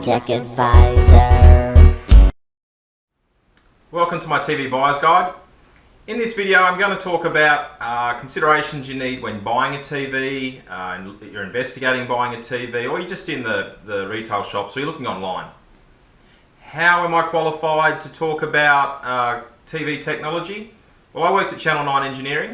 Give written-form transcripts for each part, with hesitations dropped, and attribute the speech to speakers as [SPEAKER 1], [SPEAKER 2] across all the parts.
[SPEAKER 1] Tech Advisor.
[SPEAKER 2] Welcome to my TV buyer's guide. In this video I'm going to talk about considerations you need when buying a TV, you're investigating buying a TV, or you're just in the retail shop, so you're looking online. How am I qualified to talk about TV technology? Well, I worked at Channel 9 Engineering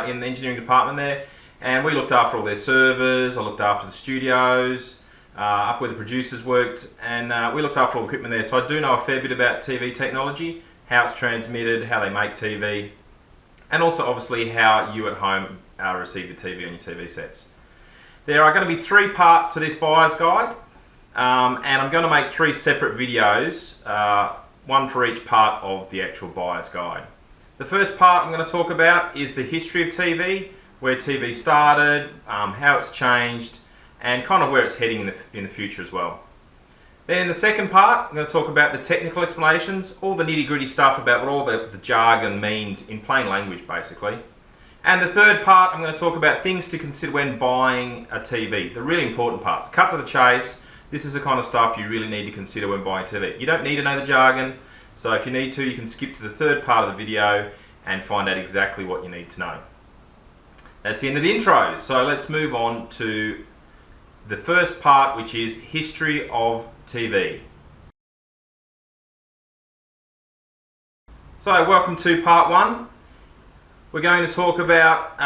[SPEAKER 2] in the engineering department there, and we looked after all their servers. I looked after the studios, up where the producers worked, and we looked after all the equipment there. So I do know a fair bit about TV technology, how it's transmitted, how they make TV, and also obviously how you at home receive the TV on your TV sets. There are going to be three parts to this buyer's guide, and I'm going to make three separate videos, one for each part of the actual buyer's guide. The first part I'm going to talk about is the history of TV, where TV started, how it's changed, and kind of where it's heading in the future as well. Then in the second part, I'm going to talk about the technical explanations, all the nitty-gritty stuff about what all the jargon means in plain language, basically. And the third part, I'm going to talk about things to consider when buying a TV, the really important parts. Cut to the chase. This is the kind of stuff you really need to consider when buying a TV. You don't need to know the jargon, so if you need to, you can skip to the third part of the video and find out exactly what you need to know. That's the end of the intro, so let's move on to the first part, which is history of TV. So welcome to part one. We're going to talk about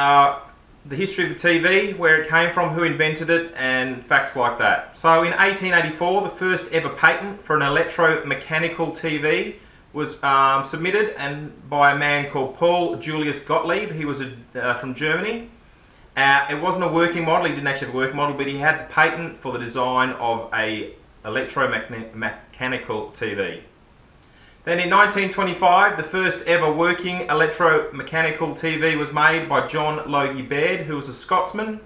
[SPEAKER 2] the history of the TV, where it came from, who invented it, and facts like that. So in 1884, the first ever patent for an electromechanical TV was submitted by a man called Paul Julius Gottlieb. He was from Germany. It wasn't a working model, he didn't actually have a working model, but he had the patent for the design of a electromechanical TV. Then in 1925, the first ever working electromechanical TV was made by John Logie Baird, who was a Scotsman.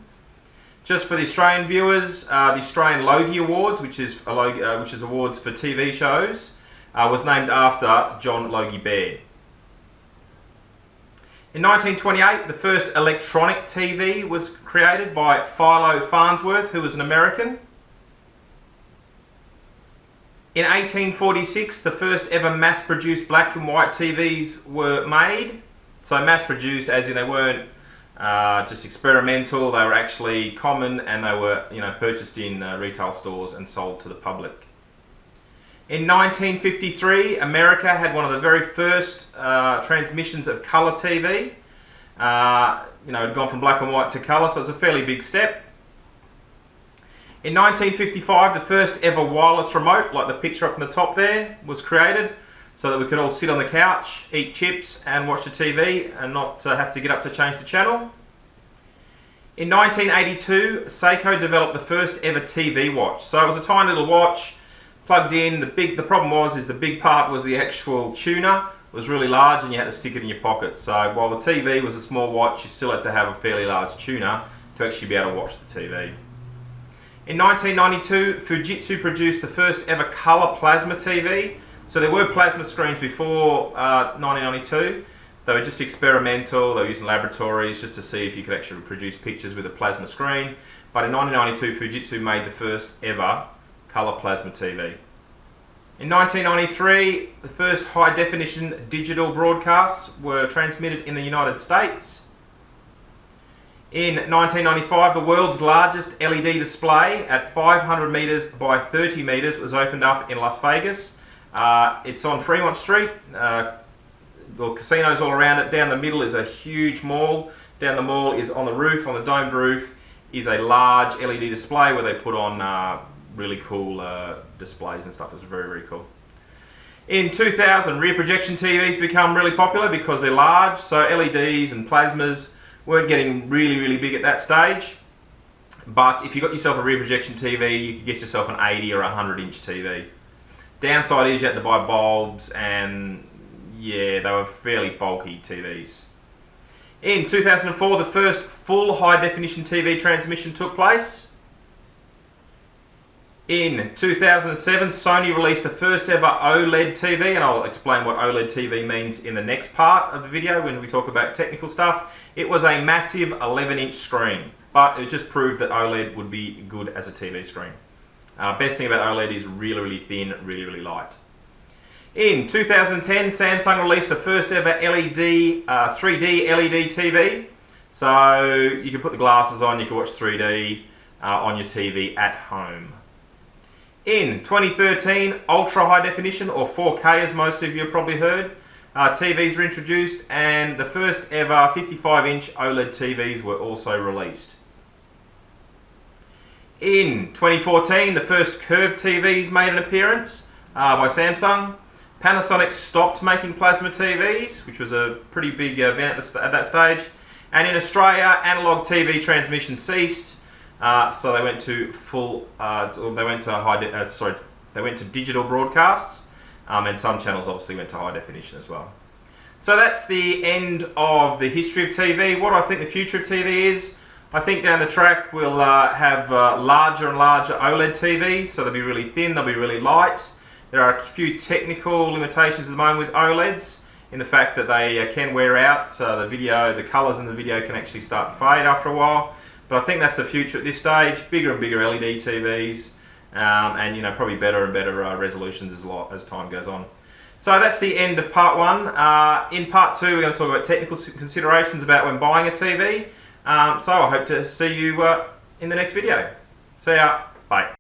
[SPEAKER 2] Just for the Australian viewers, the Australian Logie Awards, which is awards for TV shows, was named after John Logie Baird. In 1928, the first electronic TV was created by Philo Farnsworth, who was an American. In 1846, the first ever mass-produced black and white TVs were made. So mass-produced as in they weren't just experimental, they were actually common, and they were purchased in retail stores and sold to the public. In 1953, America had one of the very first transmissions of colour TV. It had gone from black and white to colour, so it's a fairly big step. In 1955, the first ever wireless remote, like the picture up in the top there, was created so that we could all sit on the couch, eat chips and watch the TV and not have to get up to change the channel. In 1982, Seiko developed the first ever TV watch. So it was a tiny little watch, plugged in. The problem was the big part was the actual tuner. It was really large and you had to stick it in your pocket. So while the TV was a small watch, you still had to have a fairly large tuner to actually be able to watch the TV. In 1992, Fujitsu produced the first ever colour plasma TV. So there were plasma screens before 1992. They were just experimental. They were used in laboratories just to see if you could actually produce pictures with a plasma screen. But in 1992, Fujitsu made the first ever colour plasma TV. In 1993, the first high-definition digital broadcasts were transmitted in the United States. In 1995, the world's largest LED display at 500 metres by 30 metres was opened up in Las Vegas. It's on Fremont Street. The casinos all around it. Down the middle is a huge mall. Down the mall is on the roof, on the domed roof, is a large LED display where they put on really cool displays and stuff. It's very, very cool. In 2000, rear projection TVs become really popular because they're large, so LEDs and plasmas weren't getting really, really big at that stage. But if you got yourself a rear projection TV, you could get yourself an 80 or 100 inch TV. Downside is you had to buy bulbs, and yeah, they were fairly bulky TVs. In 2004, the first full high definition TV transmission took place. In 2007, Sony released the first ever OLED TV, and I'll explain what OLED TV means in the next part of the video when we talk about technical stuff. It was a massive 11-inch screen, but it just proved that OLED would be good as a TV screen. Best thing about OLED is really, really thin, really, really light. In 2010, Samsung released the first ever LED, 3D LED TV. So you can put the glasses on, you can watch 3D on your TV at home. In 2013, ultra high definition, or 4K as most of you have probably heard, TVs were introduced, and the first ever 55-inch OLED TVs were also released. In 2014, the first curved TVs made an appearance by Samsung. Panasonic stopped making plasma TVs, which was a pretty big event at that stage. And in Australia, analog TV transmission ceased, so they went to they went to digital broadcasts, and some channels obviously went to high definition as well. So that's the end of the history of TV. What do I think the future of TV is? I think down the track we'll have larger and larger OLED TVs, so they'll be really thin, they'll be really light. There are a few technical limitations at the moment with OLEDs, in the fact that they can wear out. The colours in the video can actually start to fade after a while. But I think that's the future at this stage. Bigger and bigger LED TVs, and probably better and better resolutions as time goes on. So that's the end of part one. In part two, we're going to talk about technical considerations about when buying a TV. So I hope to see you in the next video. See ya. Bye.